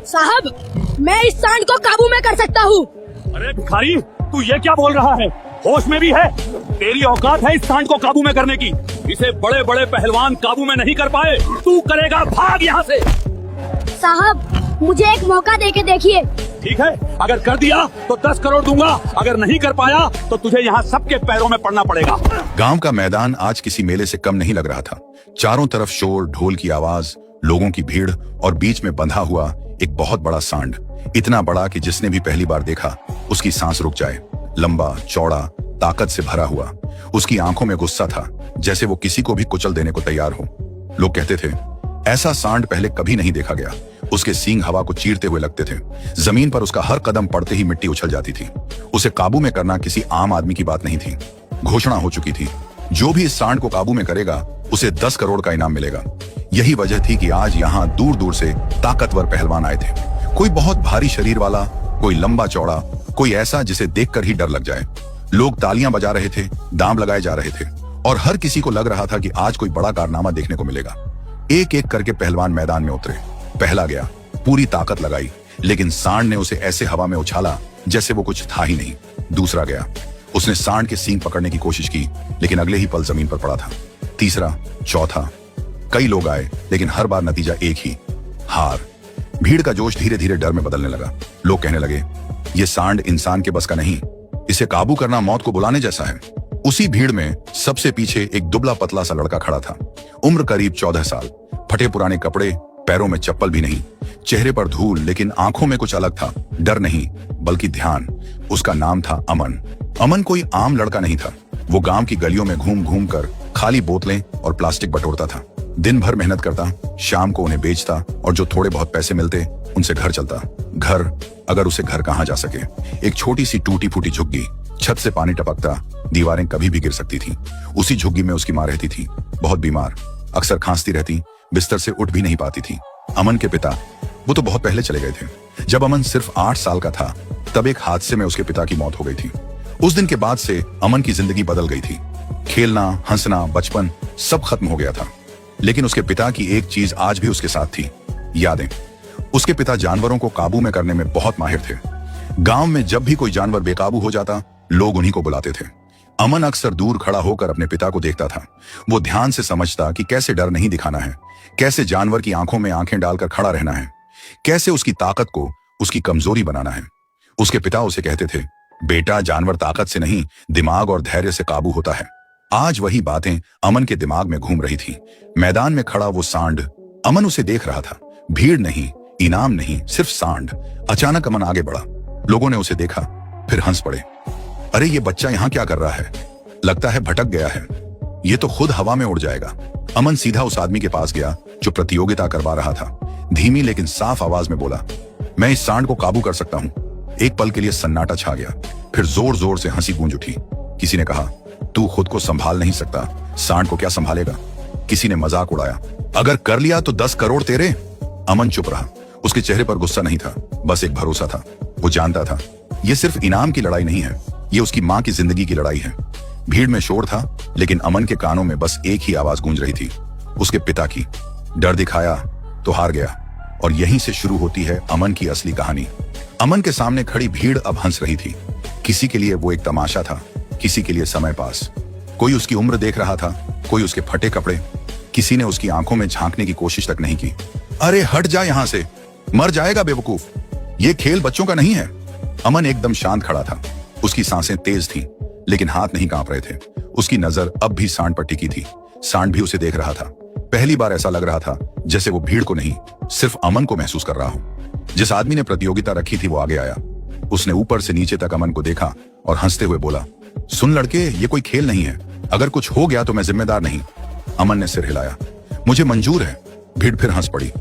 साहब, मैं इस सांड को काबू में कर सकता हूँ। अरे भिखारी, तू ये क्या बोल रहा है? होश में भी है? तेरी औकात है इस सांड को काबू में करने की? इसे बड़े बड़े पहलवान काबू में नहीं कर पाए, तू करेगा? भाग यहाँ से। साहब, मुझे एक मौका देके देखिए। ठीक है, अगर कर दिया तो 10 करोड़ दूंगा, अगर नहीं कर पाया तो तुझे यहाँ सबके पैरों में पड़ना पड़ेगा। गांव का मैदान आज किसी मेले से कम नहीं लग रहा था। चारों तरफ शोर, ढोल की आवाज, लोगों की भीड़ और बीच में बंधा हुआ एक बहुत बड़ा सांड। इतना बड़ा कि जिसने भी पहली बार देखा उसकी सांस रुक जाए। लंबा, चौड़ा, ताकत से भरा हुआ। उसकी आंखों में गुस्सा था, जैसे वो किसी को भी कुचल देने को तैयार हो। लोग कहते थे ऐसा सांड पहले कभी नहीं देखा गया। उसके सींग हवा को चीरते हुए लगते थे। जमीन पर उसका हर कदम पड़ते ही मिट्टी उछल जाती थी। उसे काबू में करना किसी आम आदमी की बात नहीं थी। घोषणा हो चुकी थी, जो भी इस सांड को काबू में करेगा उसे 10 करोड़ का इनाम मिलेगा। यही वजह थी कि आज यहाँ दूर दूर से ताकतवर पहलवान आए थे। कोई बहुत भारी शरीर वाला, कोई लंबा चौड़ा, कोई ऐसा जिसे देखकर ही डर लग जाए। लोग तालियां बजा रहे थे, दांव लगाए जा रहे थे और हर किसी को लग रहा था कि आज कोई बड़ा कारनामा देखने को मिलेगा। एक एक करके पहलवान मैदान में उतरे। पहला गया, पूरी ताकत लगाई, लेकिन सांड ने उसे ऐसे हवा में उछाला जैसे वो कुछ था ही नहीं। दूसरा गया, उसने सांड के सींग पकड़ने की कोशिश की, लेकिन अगले ही पल जमीन पर पड़ा था। तीसरा, चौथा, कई लोग आए, लेकिन हर बार नतीजा एक ही, हार। भीड़ का जोश धीरे धीरे डर में बदलने लगा। लोग कहने लगे ये सांड इंसान के बस का नहीं, इसे काबू करना मौत को बुलाने जैसा है। उसी भीड़ में सबसे पीछे एक दुबला पतला सा लड़का खड़ा था। उम्र करीब 14 साल, फटे पुराने कपड़े, पैरों में चप्पल भी नहीं, चेहरे पर धूल, लेकिन आंखों में कुछ अलग था। डर नहीं, बल्कि ध्यान। उसका नाम था अमन। अमन कोई आम लड़का नहीं था। वो गांव की गलियों में घूम घूम कर खाली बोतलें और प्लास्टिक बटोरता था। दिन भर मेहनत करता, शाम को उन्हें बेचता और जो थोड़े बहुत पैसे मिलते उनसे घर चलता। घर, अगर उसे घर कहाँ जा सके। एक छोटी सी टूटी फूटी झुग्गी, छत से पानी टपकता, दीवारें कभी भी गिर सकती थी। उसी झुग्गी में उसकी माँ रहती थी, बहुत बीमार, अक्सर खांसती रहती, बिस्तर से उठ भी नहीं पाती थी। अमन के पिता, वो तो बहुत पहले चले गए थे। जब अमन सिर्फ 8 साल का था तब एक हादसे में उसके पिता की मौत हो गई थी। उस दिन के बाद से अमन की जिंदगी बदल गई थी। खेलना, हंसना, बचपन सब खत्म हो गया था। लेकिन उसके पिता की एक चीज आज भी उसके साथ थी, यादें। उसके पिता जानवरों को काबू में करने में बहुत माहिर थे। गांव में जब भी कोई जानवर बेकाबू हो जाता, लोग उन्हीं को बुलाते थे। अमन अक्सर दूर खड़ा होकर अपने पिता को देखता था। वो ध्यान से समझता कि कैसे डर नहीं दिखाना है, कैसे जानवर की आंखों में आंखें डालकर खड़ा रहना है, कैसे उसकी ताकत को उसकी कमजोरी बनाना है। उसके पिता उसे कहते थे, बेटा, जानवर ताकत से नहीं, दिमाग और धैर्य से काबू होता है। आज वही बातें अमन के दिमाग में घूम रही थी। मैदान में खड़ा वो सांड, अमन उसे देख रहा था। भीड़ नहीं, इनाम नहीं, सिर्फ सांड। अचानक अमन आगे बढ़ा। लोगों ने उसे देखा, फिर हंस पड़े। अरे ये बच्चा यहाँ क्या कर रहा है? लगता है भटक गया है, ये तो खुद हवा में उड़ जाएगा। अमन सीधा उस आदमी के पास गया जो प्रतियोगिता करवा रहा था। धीमी लेकिन साफ आवाज में बोला, मैं इस सांड को काबू कर सकता हूँ। एक पल के लिए सन्नाटा छा गया, फिर जोर जोर से हंसी गूंज उठी। किसी ने कहा, तू खुद को संभाल नहीं सकता, सांड को क्या संभालेगा? किसी ने मजाक उड़ाया, अगर कर लिया तो 10 करोड़ तेरे। अमन चुप रहा। उसके चेहरे पर गुस्सा नहीं था, बस एक भरोसा था। वो जानता था ये सिर्फ इनाम की लड़ाई नहीं है, ये उसकी माँ की जिंदगी की लड़ाई है। भीड़ में शोर था, लेकिन अमन के कानों में बस एक ही आवाज गूंज रही थी, उसके पिता की। डर दिखाया तो हार गया। और यहीं से शुरू होती है अमन की असली कहानी। अमन के सामने खड़ी भीड़ अब हंस रही थी। किसी के लिए वो एक तमाशा था, किसी के लिए समय पास। कोई उसकी उम्र देख रहा था, कोई उसके फटे कपड़े। किसी ने उसकी आंखों में झांकने की कोशिश तक नहीं की। अरे हट जा यहां से, मर जाएगा बेवकूफ, ये खेल बच्चों का नहीं है। अमन एकदम शांत खड़ा था। उसकी सांसें तेज थीं, लेकिन हाथ नहीं कांप रहे थे। उसकी नजर अब भी सांड पर टिकी थी। सांड भी उसे देख रहा था। पहली बार ऐसा लग रहा था जैसे वो भीड़ को नहीं, सिर्फ अमन को महसूस कर रहा हो। जिस आदमी ने प्रतियोगिता रखी थी वो आगे आया। उसने ऊपर से नीचे तक अमन को देखा और हंसते हुए बोला, सुन लड़के, ये कोई खेल नहीं है, अगर कुछ हो गया तो मैं जिम्मेदार नहीं। अमन ने सिर हिलाया, मुझे मंजूर है। भीड़ फिर हंस पड़ी।